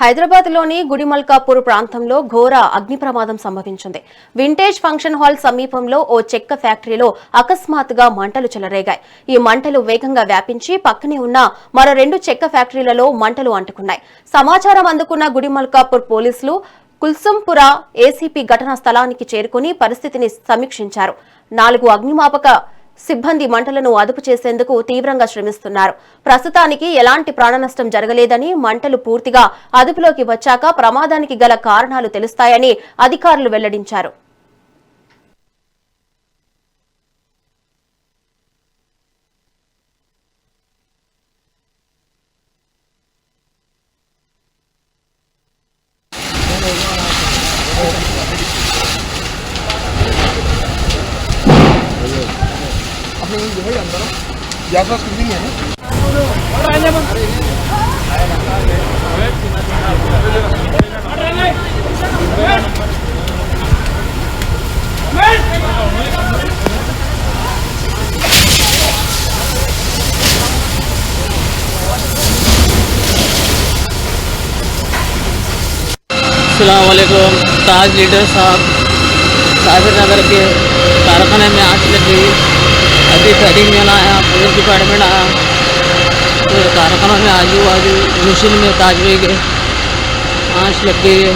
హైదరాబాద్ లోని గుడిమల్కాపూర్ ప్రాంతంలో ఘోర అగ్ని ప్రమాదం సంభవించింది. వింటేజ్ ఫంక్షన్ హాల్ సమీపంలో ఓ చెక్క ఫ్యాక్టరీలో అకస్మాత్తుగా మంటలు చెలరేగాయి. ఈ మంటలు వేగంగా వ్యాపించి పక్కనే ఉన్న మరో 2 చెక్క ఫ్యాక్టరీలలో మంటలు అంటుకున్నాయి. సమాచారం అందుకున్న గుడిమల్కాపూర్ పోలీసులు కుల్సంపుర ఏసీపీ ఘటనా స్థలానికి చేరుకుని పరిస్థితిని సమీక్షించారు. 4 అగ్నిమాపక సిబ్బంది మంటలను అదుపు చేసేందుకు తీవ్రంగా శ్రమిస్తున్నారు. ప్రస్తుతానికి ఎలాంటి ప్రాణనష్టం జరగలేదని, మంటలు పూర్తిగా అదుపులోకి వచ్చాక ప్రమాదానికి గల కారణాలు తెలుస్తాయని అధికారులు వెల్లడించారు. अस्सलामुअलैकुम। ताज लीडर साहब साबिर नगर के कारखाने में आग लग गई। अभी फायरिंग में आया, पुलिस डिपार्टमेंट आया तो कारखानों में आजू बाजू मशीन में ताज भी गए, आँच लग गई है।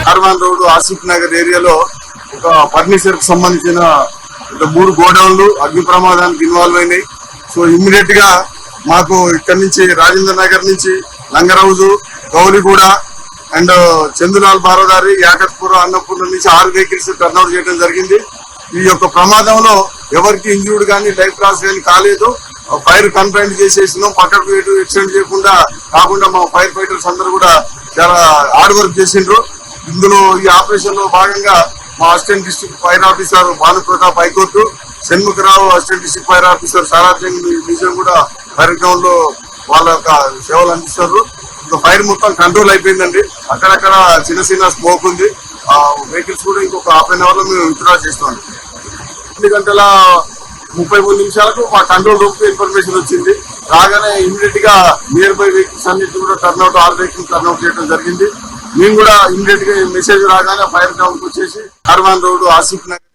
కార్వాన్ రోడ్ ఆసిఫ్ నగర్ ఏరియాలో ఒక ఫర్నిచర్ కు సంబంధించిన 3 గోడౌన్లు అగ్ని ప్రమాదానికి ఇన్వాల్వ్ అయినాయి. సో ఇమ్మీడియట్ గా మాకు ఇక్కడ నుంచి రాజేంద్ర నగర్ నుంచి లంగరౌజు, గౌలిగూడ అండ్ చందులాల్ బారోదారి, యాకత్పుర, అన్నపూర్ణ నుంచి 6 వెహికల్స్ టర్న్అవుట్ చేయడం జరిగింది. ఈ యొక్క ప్రమాదంలో ఎవరికి ఇంజూర్డ్ కానీ లైఫ్ లాస్ కానీ కాలేదు. ఫైర్ కన్ఫైన్ చేసేసినాం. పక్కకు ఎటు ఎక్స్టెండ్ చేయకుండా కాకుండా మా ఫైర్ ఫైటర్స్ అందరూ కూడా చాలా హార్డ్ వర్క్ చేసిండ్రు. ఇందులో ఈ ఆపరేషన్ లో భాగంగా మా assistant district fire officer Bhanupratap high court, Shanmukharao assistant district fire officer సారార్థం మ్యూజియం కూడా ఫైర్ గ్రౌండ్ లో వాళ్ళ యొక్క సేవలు అందిస్తారు. ఫైర్ మొత్తం కంట్రోల్ అయిపోయిందండి. అక్కడక్కడ చిన్న చిన్న స్మోక్ ఉంది. ఆ వెహికల్స్ కూడా ఇంకొక హాఫ్ అన్ అవర్ లో మేము విత్డ్రా చేస్తాం. 2:30 నిమిషాలకు మా కంట్రోల్ రూమ్ కు ఇన్ఫర్మేషన్ వచ్చింది. రాగానే ఇమీడియట్ గా నియర్ బై వెహికల్స్ అన్నిటి కూడా టర్న్అవుట్, 6 వెహికల్స్ టర్న్అవుట్ చేయడం జరిగింది. మేము కూడా ఇమీడియట్ గా మెసేజ్ రాగానే ఫైర్ గ్రౌండ్ కు వచ్చేసి కార్వాన్ రోడ్ ఆసిఫ్ నగర్